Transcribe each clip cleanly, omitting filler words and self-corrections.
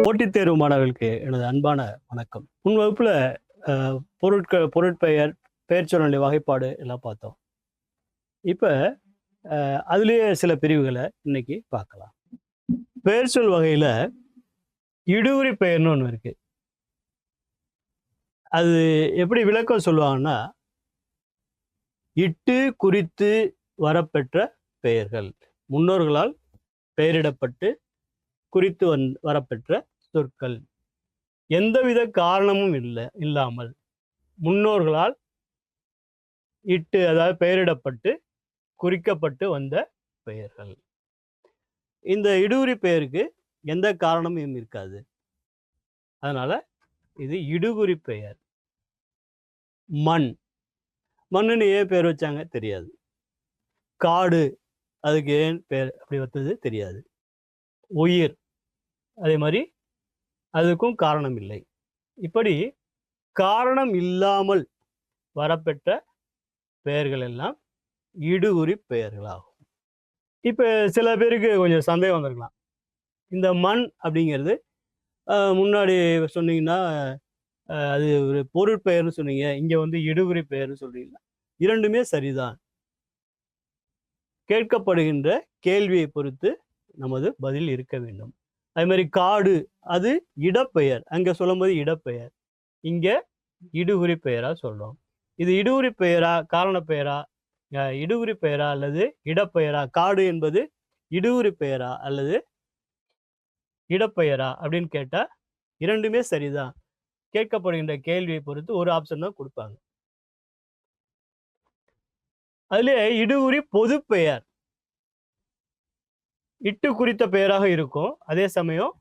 போட்டித் தேர்வு மாணவர்களுக்கு எனது அன்பான வணக்கம். முன் வகுப்புல பொருட்பெயர், பெயர்ச்சொல்லின் வகைப்பாடு எல்லாம் பார்த்தோம். இப்ப அதுலயே சில பிரிவுகளை இன்னைக்கு பார்க்கலாம். பெயர்ச்சொல் வகையில இடுகுறி பெயர்னு ஒன்று இருக்கு. அது எப்படி விளக்கம் சொல்லுவாங்கன்னா, இட்டு குறித்து வரப்பெற்ற பெயர்கள், முன்னோர்களால் பெயரிடப்பட்டு குறித்து வரப்பெற்ற சொற்கள், எந்தவித காரணமும் இல்லாமல் முன்னோர்களால் இட்டு, அதாவது பெயரிடப்பட்டு குறிக்கப்பட்டு வந்த பெயர்கள். இந்த இடுகுறி பெயருக்கு எந்த காரணமும் இருக்காது. அதனால இது இடுகுறி பெயர். மண், மண்ணுன்னு ஏன் பெயர் வச்சாங்க தெரியாது. காடு, அதுக்கு ஏன் பெயர் அப்படி வந்தது தெரியாது. உயிர், அதே மாதிரி அதுக்கும் காரணம் இல்லை. இப்படி காரணம் இல்லாமல் வரப்பெற்ற பெயர்கள் எல்லாம் இடுகுறி பெயர்களாகும். இப்ப சில பேருக்கு கொஞ்சம் சந்தேகம் வந்திருக்கலாம். இந்த மண் அப்படிங்கிறது முன்னாடி சொன்னீங்கன்னா அது ஒரு பொருட்பெயர்னு சொன்னீங்க, இங்க வந்து இடுகுறி பெயர்னு சொல்றீங்க. இரண்டுமே சரிதான். கேட்கப்படுகின்ற கேள்வியை பொறுத்து நமது பதில் இருக்க வேண்டும். அதே மாதிரி காடு, அது இடப்பெயர், அங்க சொல்லும்போது இடப்பெயர், இங்க இடுகுறி பெயரா சொல்றோம். இது இடுகுறி பெயரா, காரண பெயரா, இடுகுறி பெயரா அல்லது இடப்பெயரா? காடு என்பது இடுகுறி பெயரா அல்லது இடப்பெயரா அப்படின்னு கேட்டா இரண்டுமே சரிதான். கேட்கப்படுகின்ற கேள்வியை பொறுத்து ஒரு ஆப்ஷன் தான் கொடுப்பாங்க. அதுல இடுகுறி பொது பெயர், இட்டு குறித்த பெயராக இருக்கும். அதே சமயம்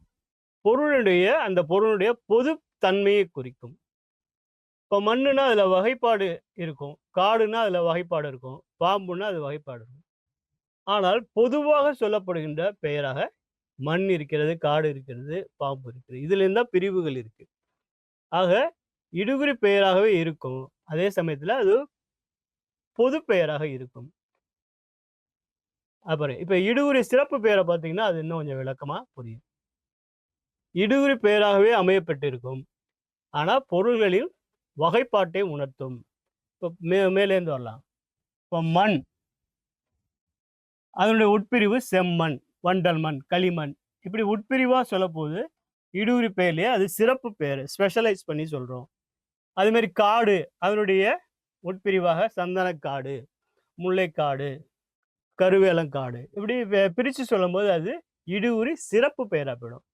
அந்த பொருளுடைய பொது தன்மையை குறிக்கும். இப்ப மண்ணுனா அதுல வகைப்பாடு இருக்கும், காடுனா அதுல வகைப்பாடு இருக்கும், பாம்புனா அது வகைப்பாடு இருக்கும். ஆனால் பொதுவாக சொல்லப்படுகின்ற பெயராக மண் இருக்கிறது, காடு இருக்கிறது, பாம்பு இருக்கிறது. இதுல இருந்தா பிரிவுகள் இருக்கு. ஆக இடுகுறி பெயராகவே இருக்கும், அதே சமயத்துல அது பொது பெயராக இருக்கும். அப்புறம் இப்ப இடுகுறி சிறப்பு பெயரை பார்த்தீங்கன்னா அது இன்னும் கொஞ்சம் விளக்கமா புரியும். இடுகுறி பெயராகவே அமையப்பட்டிருக்கும், ஆனா பொருள்களில் வகைப்பாட்டை உணர்த்தும். இப்ப மேலேந்து வரலாம். இப்ப மண், அதனுடைய உட்பிரிவு செம்மண், வண்டல் மண், களிமண், இப்படி உட்பிரிவா சொல்ல போது இடுகுறி பெயர்லயே அது சிறப்பு பெயர், ஸ்பெஷலைஸ் பண்ணி சொல்றோம். அதே மாதிரி காடு, அதனுடைய உட்பிரிவாக சந்தனக்காடு, முல்லைக்காடு, கருவேலங்காடு, இப்படி பிரிச்சு சொல்லும் போது அது இடுகுறி சிறப்பு பெயரா போயிடும்.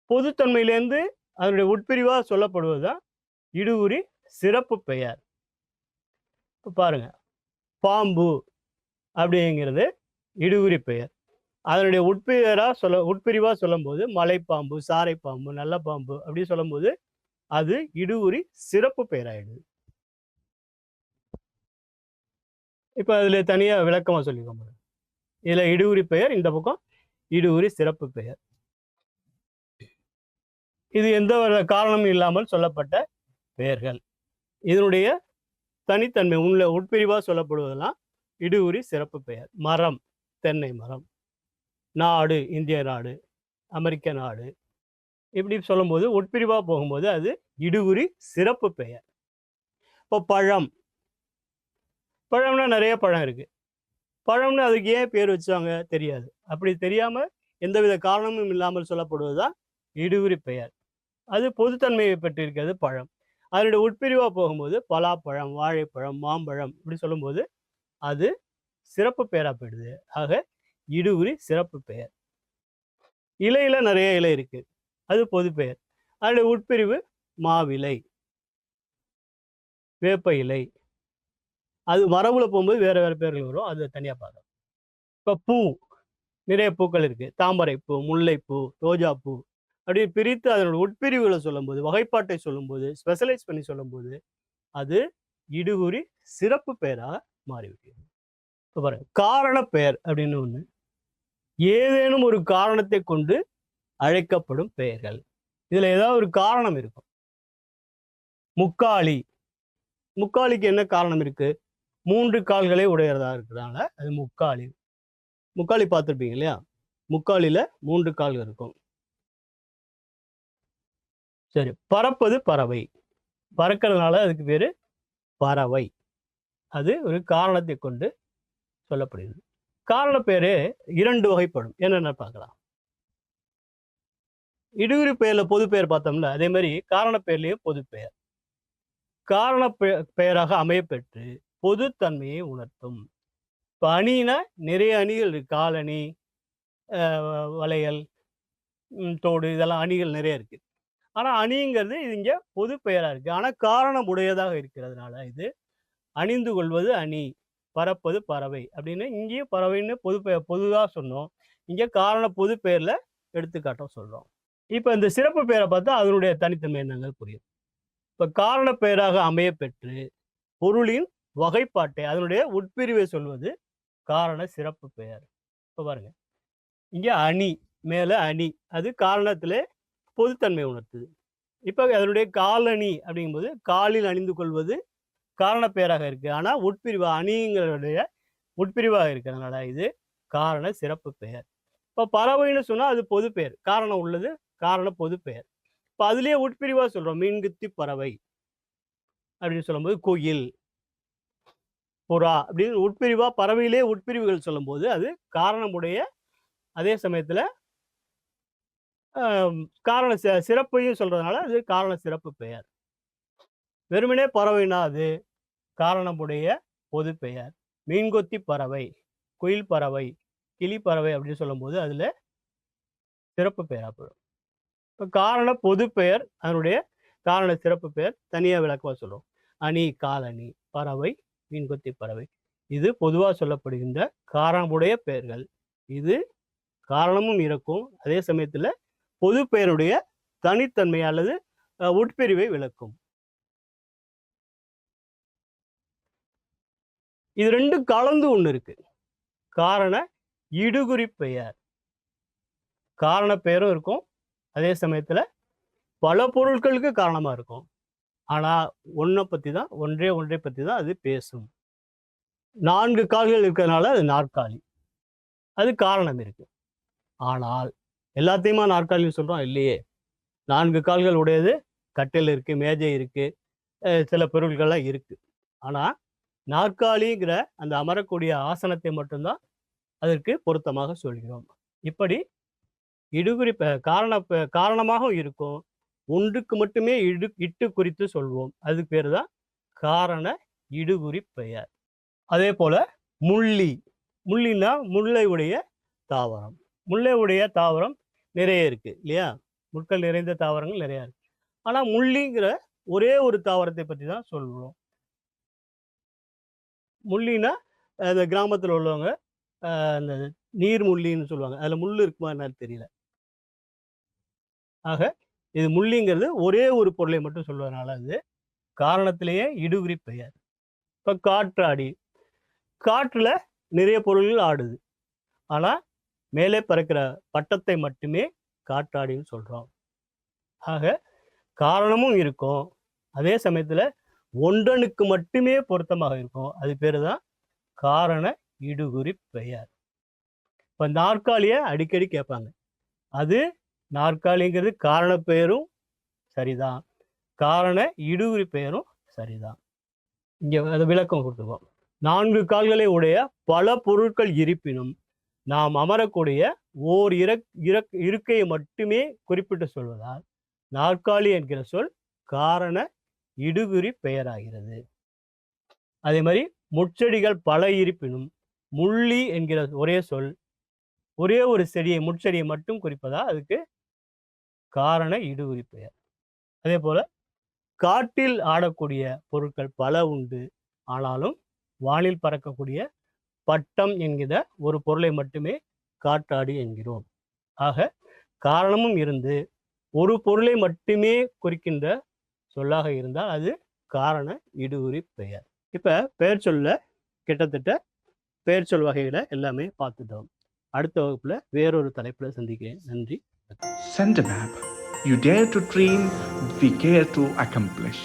பொதுத்தன்மையிலேருந்து அதனுடைய உட்பிரிவா சொல்லப்படுவதுதான் இடுகுறி சிறப்பு பெயர். பாருங்க, பாம்பு அப்படிங்கிறது இடுகுறி பெயர். அதனுடைய உட்பிரிவா சொல்லும் போது மலைப்பாம்பு, சாரைப்பாம்பு, நல்ல பாம்பு அப்படி சொல்லும் போது அது இடுகுறி சிறப்பு பெயராயிடுது. இப்ப அதுல தனியா விளக்கமா சொல்லிக்கோங்க. இதுல இடுகுறி பெயர், இந்த பக்கம் இடுகுறி சிறப்பு பெயர். இது எந்த ஒரு காரணமும் இல்லாமல் சொல்லப்பட்ட பெயர்கள். இதனுடைய தனித்தன்மை உட்பிரிவா சொல்லப்படுவதெல்லாம் இடுகுறி சிறப்பு பெயர். மரம், தென்னை மரம். நாடு, இந்திய நாடு, அமெரிக்க நாடு, இப்படி சொல்லும்போது உட்பிரிவா போகும்போது அது இடுகுறி சிறப்பு பெயர். இப்போ பழம், பழம்னா நிறைய பழம் இருக்கு. பழம்னு அதுக்கு ஏன் பேர் வச்சாங்க தெரியாது. அப்படி தெரியாம எந்தவித காரணமும் இல்லாமல் சொல்லப்படுவதுதான் இடுகுறி பெயர். அது பொதுத்தன்மையை பெற்றிருக்கிறது பழம். அதனுடைய உட்பிரிவா போகும்போது பலாப்பழம், வாழைப்பழம், மாம்பழம் இப்படி சொல்லும்போது அது சிறப்பு பெயரா போயிடுது. ஆக இடுகுறி சிறப்பு பெயர். இலையில நிறைய இலை இருக்கு, அது பொது பெயர். அதனுடைய உட்பிரிவு மாவிலை, வேப்ப இலை, அது மரபுல போகும்போது வேற வேற பேர்கள் வரும், அது தனியா பார்க்கலாம். இப்ப பூ, நிறைய பூக்கள் இருக்கு. தாமரை பூ, முல்லைப்பூ, ரோஜா பூ, அப்படி பிரித்து அதனோட உட்பிரிவுகளை சொல்லும்போது, வகைப்பாட்டை சொல்லும்போது, ஸ்பெஷலைஸ் பண்ணி சொல்லும்போது அது இடுகுறி சிறப்பு பெயராக மாறிவிடுகிறது. இப்ப பாருங்க, காரண பெயர் அப்படின்னு ஒண்ணு, ஏதேனும் ஒரு காரணத்தை கொண்டு அழைக்கப்படும் பெயர்கள். இதுல ஏதாவது ஒரு காரணம் இருக்கும். முக்காளி, முக்காளிக்கு என்ன காரணம் இருக்கு? 3 கால்களை உடையதா இருக்கிறதால அது முக்காலி. முக்காலி பார்த்துருப்பீங்க இல்லையா? முக்காலில 3 கால்கள் இருக்கும். சரி, பறப்பது பறவை. பறக்கிறதுனால அதுக்கு பேரு பறவை. அது ஒரு காரணத்தை கொண்டு சொல்லப்படுகிறது. காரண பேரு 2 வகைப்படும். என்னென்ன பார்க்கலாம். இடுகுறி பெயர்ல பொது பெயர் பார்த்தோம்ல, அதே மாதிரி காரண பெயர்லயும் பொது பெயர். காரண பெயராக அமையப்பெற்று பொதுத்தன்மையை உணர்த்தும். இப்ப அணினா நிறைய அணிகள் இருக்கு. காலணி, வளையல், தோடு, இதெல்லாம் அணிகள் நிறைய இருக்கு. ஆனா அணிங்கிறது இது இங்க பொது பெயரா இருக்கு. ஆனா காரணம் உடையதாக இருக்கிறதுனால இது அணிந்து கொள்வது அணி, பறப்பது பறவை அப்படின்னு இங்கேயும் பறவைன்னு பொது பெயர் பொதுவா சொன்னோம். இங்க காரண பொது பெயர்ல எடுத்துக்காட்டம் சொல்றோம். இப்ப இந்த சிறப்பு பெயரை பார்த்தா அதனுடைய தனித்தன்மை என்னங்கிறது புரியும். இப்ப காரண பெயராக அமையப்பெற்று பொருளின் வகைப்பாட்டை அதனுடைய உட்பிரிவை சொல்வது காரண சிறப்பு பெயர். இப்ப பாருங்க, இங்க அணி, மேல அணி, அது காரணத்திலே பொதுத்தன்மை உணர்த்துது. இப்ப அதனுடைய காலணி அப்படிங்கும்போது காலில் அணிந்து கொள்வது காரண பெயராக இருக்கு. ஆனா உட்பிரிவு அணிங்களுடைய உட்பிரிவாக இருக்கிறதுனால இது காரண சிறப்பு பெயர். இப்ப பறவைன்னு சொன்னா அது பொது பெயர், காரணம் உள்ளது, காரண பொது பெயர். இப்ப அதுலயே உட்பிரிவா சொல்றோம். மீன்குத்தி பறவை அப்படின்னு சொல்லும்போது குயில், புறா அப்படின்னு உட்பிரிவா பறவையிலே உட்பிரிவுகள் சொல்லும்போது அது காரணமுடைய, அதே சமயத்துல காரண சிறப்பையும் சொல்றதுனால அது காரண சிறப்பு பெயர். வெறுமனே பறவைனா அது காரணமுடைய பொது பெயர். மீன்கொத்தி பறவை, குயில் பறவை, கிளி பறவை அப்படின்னு சொல்லும்போது அதுல சிறப்பு பெயரா போயிடும். இப்ப காரண பொது பெயர் அதனுடைய காரண சிறப்பு பெயர் தனியா விளக்கமா சொல்றோம். அணி, காலணி, பறவை, மீன்கொத்தி பறவை, இது பொதுவா சொல்லப்படுகின்ற காரணமுடைய பெயர்கள். இது காரணமும் இருக்கும், அதே சமயத்துல பொது பெயருடைய தனித்தன்மை அல்லது உட்பிரிவை விளக்கும். இது ரெண்டும் கலந்து ஒண்ணு இருக்கு. காரண இடுகுறி பெயர். காரண பெயரும் இருக்கும், அதே சமயத்துல பல பொருட்களுக்கு காரணமா இருக்கும். ஆனா ஒன்றை பத்தி தான் அது பேசும். 4 கால்கள் இருக்கிறதுனால அது நாற்காலி, அது காரணம் இருக்கு. ஆனால் எல்லாத்தையுமா நாற்காலின்னு சொல்றோம் இல்லையே. 4 கால்கள் உடையது கட்டில் இருக்கு, மேஜை இருக்கு, சில பொருட்கள்லாம் இருக்கு. ஆனா நாற்காலிங்கிற அந்த அமரக்கூடிய ஆசனத்தை மட்டும்தான் அதற்கு பொருத்தமாக சொல்கிறோம். இப்படி இடுகுறி காரணமாகவும் இருக்கும். ஒன்றுக்கு மட்டுமே இட்டு குறித்து சொல்வோம். அதுக்கு பேர் தான் காரண இடுகுறி பெயர். அதே போல முள்ளி. முள்ளினா முல்லை உடைய தாவரம். முல்லை உடைய தாவரம் நிறைய இருக்கு இல்லையா? முட்கள் நிறைந்த தாவரங்கள் நிறைய இருக்கு. ஆனா முள்ளிங்கிற ஒரே ஒரு தாவரத்தை பற்றி தான் சொல்கிறோம். முள்ளினா அந்த கிராமத்தில் உள்ளவங்க அந்த நீர் முள்ளின்னு சொல்லுவாங்க. அதுல முள்ளு இருக்குமா என்னன்னு தெரியல. ஆக இது முள்ளிங்கிறது ஒரே ஒரு பொருளை மட்டும் சொல்வதனால அது காரணத்திலேயே இடுகுறி பெயர். இப்ப காற்றாடி. காற்றுல நிறைய பொருள்கள் ஆடுது. ஆனா மேலே பறக்கிற பட்டத்தை மட்டுமே காற்றாடின்னு சொல்றோம். ஆக காரணமும் இருக்கும், அதே சமயத்துல ஒன்றனுக்கு மட்டுமே பொருத்தமாக இருக்கும். அது பேரு தான் காரண இடுகுறி பெயர். இப்ப நாற்காலிய அடிக்கடி கேட்பாங்க. அது நாற்காலிங்கிறது காரண பெயரும் சரிதான், காரண இடுகுறி பெயரும் சரிதான். இங்க அதை விளக்கம் கொடுத்துருவோம். 4 கால்களை உடைய பல பொருட்கள் இருப்பினும் நாம் அமரக்கூடிய ஓர் இருக்கையை மட்டுமே குறிப்பிட்டு சொல்வதால் நாற்காலி என்கிற சொல் காரண இடுகுறி பெயராகிறது. அதே மாதிரி முட்செடிகள் பல இருப்பினும் முள்ளி என்கிற ஒரே சொல் ஒரே ஒரு செடியை, முட்செடியை மட்டும் குறிப்பதால் அதுக்கு காரண இடுகுறி பெயர். அதே போல காட்டில் ஆடக்கூடிய பொருட்கள் பல உண்டு, ஆனாலும் வானில் பறக்கக்கூடிய பட்டம் என்கிற ஒரு பொருளை மட்டுமே காற்றாடி என்கிறோம். ஆக காரணமும் இருந்து ஒரு பொருளை மட்டுமே குறிக்கின்ற சொல்லாக இருந்தால் அது காரண இடுகுறி பெயர். இப்ப பெயர் சொல்ல கிட்டத்தட்ட பெயர் சொல் வகைகளை எல்லாமே பார்த்துட்டோம். அடுத்த வகுப்புல வேறொரு தலைப்புல சந்திக்கிறேன். நன்றி. Send a map. You dare to dream, we care to accomplish.